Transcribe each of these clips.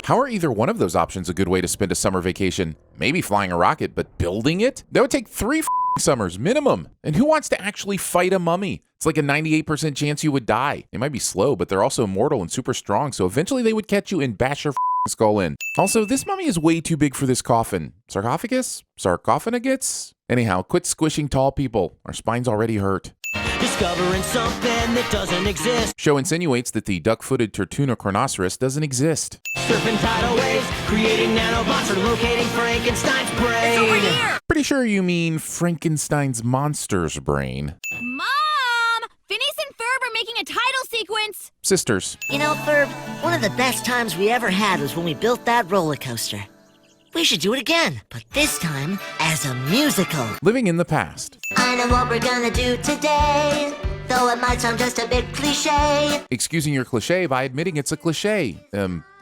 How are either one of those options a good way to spend a summer vacation? Maybe flying a rocket, but building it? That would take 3 summers minimum. And who wants to actually fight a mummy? It's like a 98% chance you would die. They might be slow, but they're also immortal and super strong, so eventually they would catch you and bash your skull in. Also, this mummy is way too big for this coffin. Sarcophagus? Sarcophagus? Anyhow, quit squishing tall people. Our spines already hurt. Discovering something that doesn't exist. Show insinuates that the duck-footed Tortuna Chronoceros doesn't exist. Surfing tidal waves, creating nanobots, or locating Frankenstein's brain. It's over here! Pretty sure you mean Frankenstein's monster's brain. Mom! Phineas and Ferb are making a title sequence! Sisters. You know, Ferb, one of the best times we ever had was when we built that roller coaster. We should do it again, but this time as a musical. Living in the past. I know what we're gonna do today, though it might sound just a bit cliche. Excusing your cliche by admitting it's a cliche.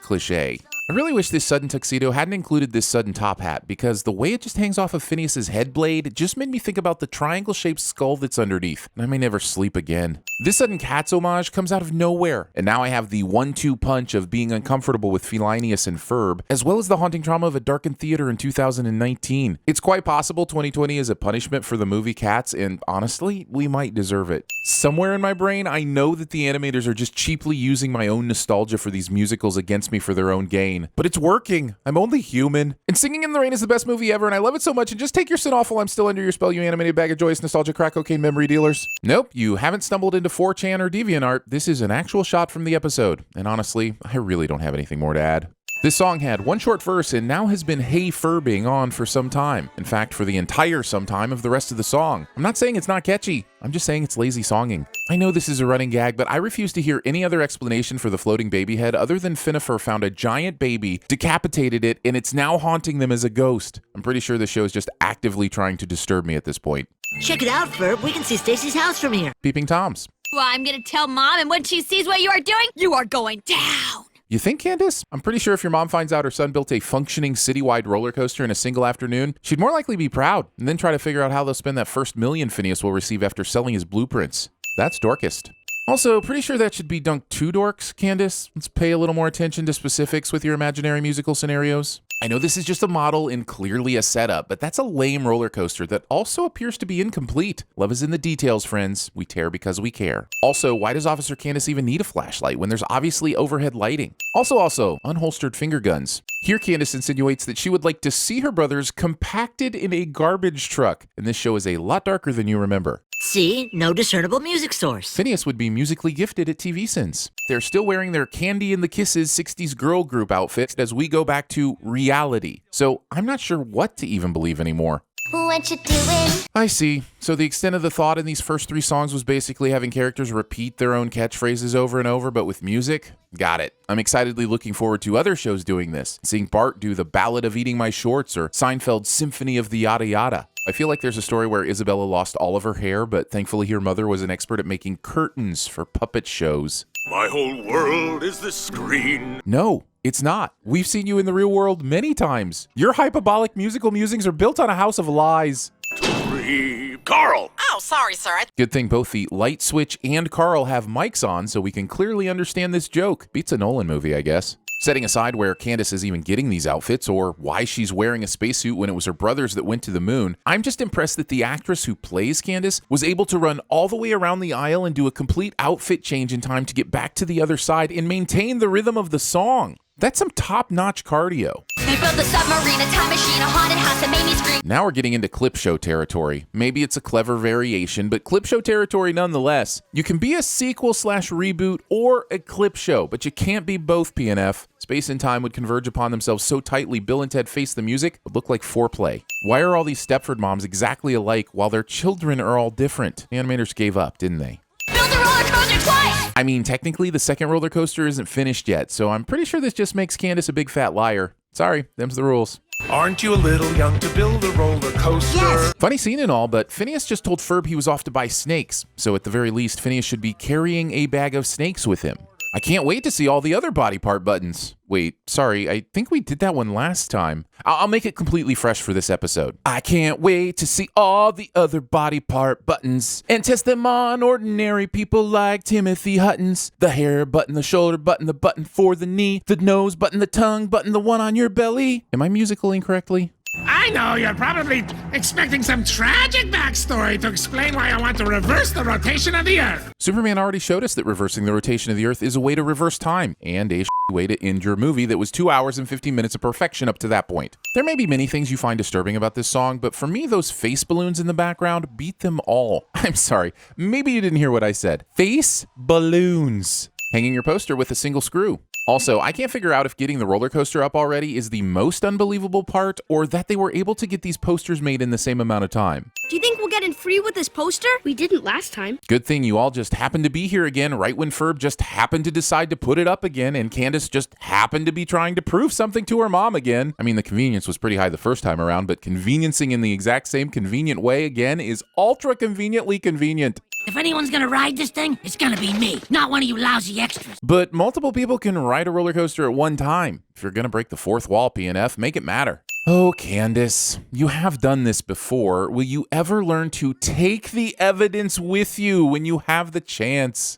Cliche. I really wish this sudden tuxedo hadn't included this sudden top hat, because the way it just hangs off of Phineas's head blade just made me think about the triangle-shaped skull that's underneath, and I may never sleep again. This sudden Cats homage comes out of nowhere, and now I have the 1-2 punch of being uncomfortable with Phineas and Ferb, as well as the haunting trauma of a darkened theater in 2019. It's quite possible 2020 is a punishment for the movie Cats, and honestly, we might deserve it. Somewhere in my brain, I know that the animators are just cheaply using my own nostalgia for these musicals against me for their own gain. But it's working. I'm only human. And Singing in the Rain is the best movie ever, and I love it so much, and just take your sin off while I'm still under your spell, you animated bag of joyous nostalgia crack cocaine memory dealers. Nope, you haven't stumbled into 4chan or DeviantArt. This is an actual shot from the episode. And honestly, I really don't have anything more to add. This song had one short verse and now has been hey Ferbing on for some time. In fact, for the entire some time of the rest of the song. I'm not saying it's not catchy. I'm just saying it's lazy songing. I know this is a running gag, but I refuse to hear any other explanation for the floating baby head other than Finnifer found a giant baby, decapitated it, and it's now haunting them as a ghost. I'm pretty sure the show is just actively trying to disturb me at this point. Check it out, Ferb. We can see Stacy's house from here. Peeping Toms. Well, I'm gonna tell Mom, and when she sees what you are doing, you are going down! You think, Candace? I'm pretty sure if your mom finds out her son built a functioning citywide roller coaster in a single afternoon, she'd more likely be proud, and then try to figure out how they'll spend that first million Phineas will receive after selling his blueprints. That's dorkest. Also, pretty sure that should be dunked 2 dorks, Candace. Let's pay a little more attention to specifics with your imaginary musical scenarios. I know this is just a model and clearly a setup, but that's a lame roller coaster that also appears to be incomplete. Love is in the details, friends. We tear because we care. Also, why does Officer Candace even need a flashlight when there's obviously overhead lighting? Also, unholstered finger guns. Here, Candace insinuates that she would like to see her brothers compacted in a garbage truck, and this show is a lot darker than you remember. See? No discernible music source. Phineas would be musically gifted at TVSins. They're still wearing their Candy and the Kisses 60s girl group outfits as we go back to reality. So I'm not sure what to even believe anymore. What you doing? I see. So the extent of the thought in these first 3 songs was basically having characters repeat their own catchphrases over and over, but with music? Got it. I'm excitedly looking forward to other shows doing this. Seeing Bart do The Ballad of Eating My Shorts or Seinfeld's Symphony of the Yada Yada. I feel like there's a story where Isabella lost all of her hair, but thankfully her mother was an expert at making curtains for puppet shows. My whole world is the screen. No, it's not. We've seen you in the real world many times. Your hyperbolic musical musings are built on a house of lies. 3. Carl! Oh, sorry, sir. Good thing both the light switch and Carl have mics on so we can clearly understand this joke. Beats a Nolan movie, I guess. Setting aside where Candace is even getting these outfits or why she's wearing a spacesuit when it was her brothers that went to the moon, I'm just impressed that the actress who plays Candace was able to run all the way around the aisle and do a complete outfit change in time to get back to the other side and maintain the rhythm of the song. That's some top-notch cardio. We built the submarine, a time machine, a haunted house that made me scream. Now we're getting into clip show territory. Maybe it's a clever variation, but clip show territory nonetheless. You can be a sequel/reboot or a clip show, but you can't be both, PNF. Space and time would converge upon themselves so tightly Bill and Ted Face the Music would look like foreplay. Why are all these Stepford moms exactly alike while their children are all different? The animators gave up, didn't they? Build the roller coaster twice! I mean, technically the second roller coaster isn't finished yet, so I'm pretty sure this just makes Candace a big fat liar. Sorry, them's the rules. Aren't you a little young to build a roller coaster? Yes. Funny scene and all, but Phineas just told Ferb he was off to buy snakes, so at the very least, Phineas should be carrying a bag of snakes with him. I can't wait to see all the other body part buttons. Wait, sorry, I think we did that one last time. I'll make it completely fresh for this episode. I can't wait to see all the other body part buttons and test them on ordinary people like Timothy Hutton's. The hair button, the shoulder button, the button for the knee, the nose button, the tongue button, the one on your belly. Am I musicaling correctly? I know, you're probably expecting some tragic backstory to explain why I want to reverse the rotation of the Earth. Superman already showed us that reversing the rotation of the Earth is a way to reverse time, and a way to end your movie that was 2 hours and 15 minutes of perfection up to that point. There may be many things you find disturbing about this song, but for me, those face balloons in the background beat them all. I'm sorry, maybe you didn't hear what I said. Face balloons. Hanging your poster with a single screw. Also, I can't figure out if getting the roller coaster up already is the most unbelievable part, or that they were able to get these posters made in the same amount of time. Do you think we'll get in free with this poster? We didn't last time. Good thing you all just happened to be here again right when Ferb just happened to decide to put it up again, and Candace just happened to be trying to prove something to her mom again. I mean, the convenience was pretty high the first time around, but conveniencing in the exact same convenient way again is ultra conveniently convenient. If anyone's gonna ride this thing, it's gonna be me, not one of you lousy extras. But multiple people can ride a roller coaster at one time. If you're gonna break the fourth wall, PNF, make it matter. Oh, Candace, you have done this before. Will you ever learn to take the evidence with you when you have the chance?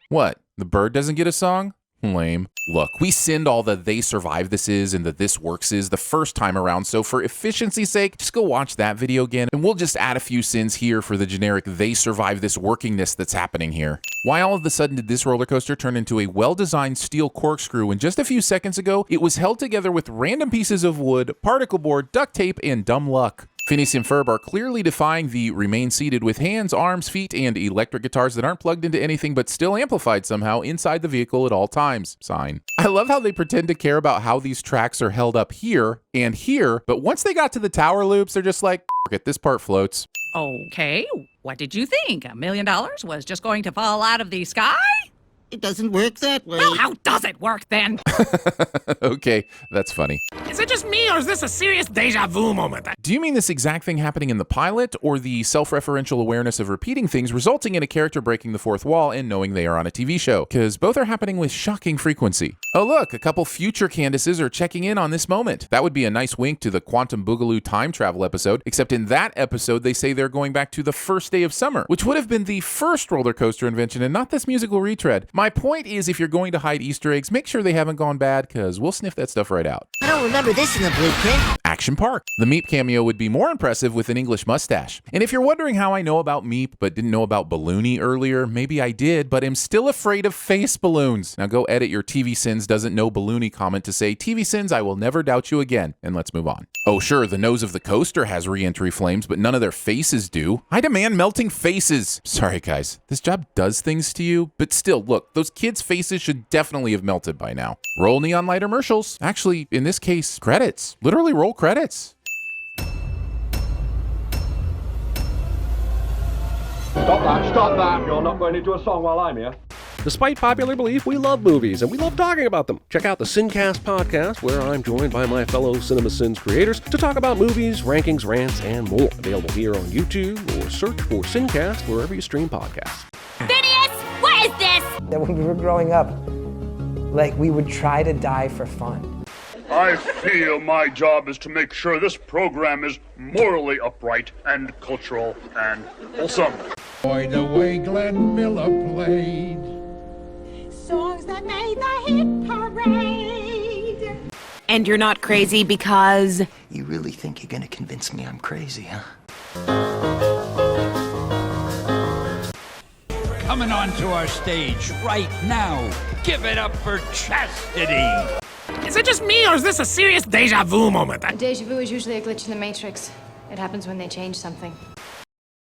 What? The bird doesn't get a song? Lame. Look, we sinned all the They Survive Thises and the This Works is the first time around, so for efficiency's sake, just go watch that video again, and we'll just add a few sins here for the generic They Survive This workingness that's happening here. Why all of a sudden did this roller coaster turn into a well-designed steel corkscrew when just a few seconds ago, it was held together with random pieces of wood, particle board, duct tape, and dumb luck? Phineas and Ferb are clearly defying the remain seated with hands, arms, feet, and electric guitars that aren't plugged into anything but still amplified somehow inside the vehicle at all times sign. I love how they pretend to care about how these tracks are held up here and here, but once they got to the tower loops, they're just like, "F it, this part floats." Okay, what did you think? $1 million was just going to fall out of the sky? It doesn't work that way. Well, how does it work then? Okay, that's funny. Is it just me, or is this a serious deja vu moment? Do you mean this exact thing happening in the pilot, or the self-referential awareness of repeating things resulting in a character breaking the fourth wall and knowing they are on a TV show? Because both are happening with shocking frequency. Oh look, a couple future Candaces are checking in on this moment. That would be a nice wink to the Quantum Boogaloo time travel episode, except in that episode they say they're going back to the first day of summer, which would have been the first roller coaster invention and not this musical retread. My point is, if you're going to hide Easter eggs, make sure they haven't gone bad, because we'll sniff that stuff right out. I don't remember this in the blueprint. Action Park. The Meep cameo would be more impressive with an English mustache. And if you're wondering how I know about Meep but didn't know about Balloony earlier, maybe I did, but am still afraid of face balloons. Now go edit your TVSins doesn't know Balloony comment to say, TVSins, I will never doubt you again, and let's move on. Oh sure, the nose of the coaster has re-entry flames, but none of their faces do. I demand melting faces. Sorry guys, this job does things to you, but still, look, those kids' faces should definitely have melted by now. Roll neon light commercials. Actually, in this case, credits. Literally roll credits. Stop that. You're not going into a song while I'm here. Despite popular belief, we love movies, and we love talking about them. Check out the Sincast podcast, where I'm joined by my fellow CinemaSins creators to talk about movies, rankings, rants, and more. Available here on YouTube, or search for Sincast wherever you stream podcasts. Phineas, what is this? That when we were growing up, like, we would try to die for fun. I feel my job is to make sure this program is morally upright and cultural and wholesome. Boy, the way Glenn Miller played. Songs that made the hit parade. And you're not crazy because... You really think you're gonna convince me I'm crazy, huh? Coming onto our stage right now, give it up for Chastity. Is it just me, or is this a serious deja vu moment? Deja vu is usually a glitch in the Matrix. It happens when they change something.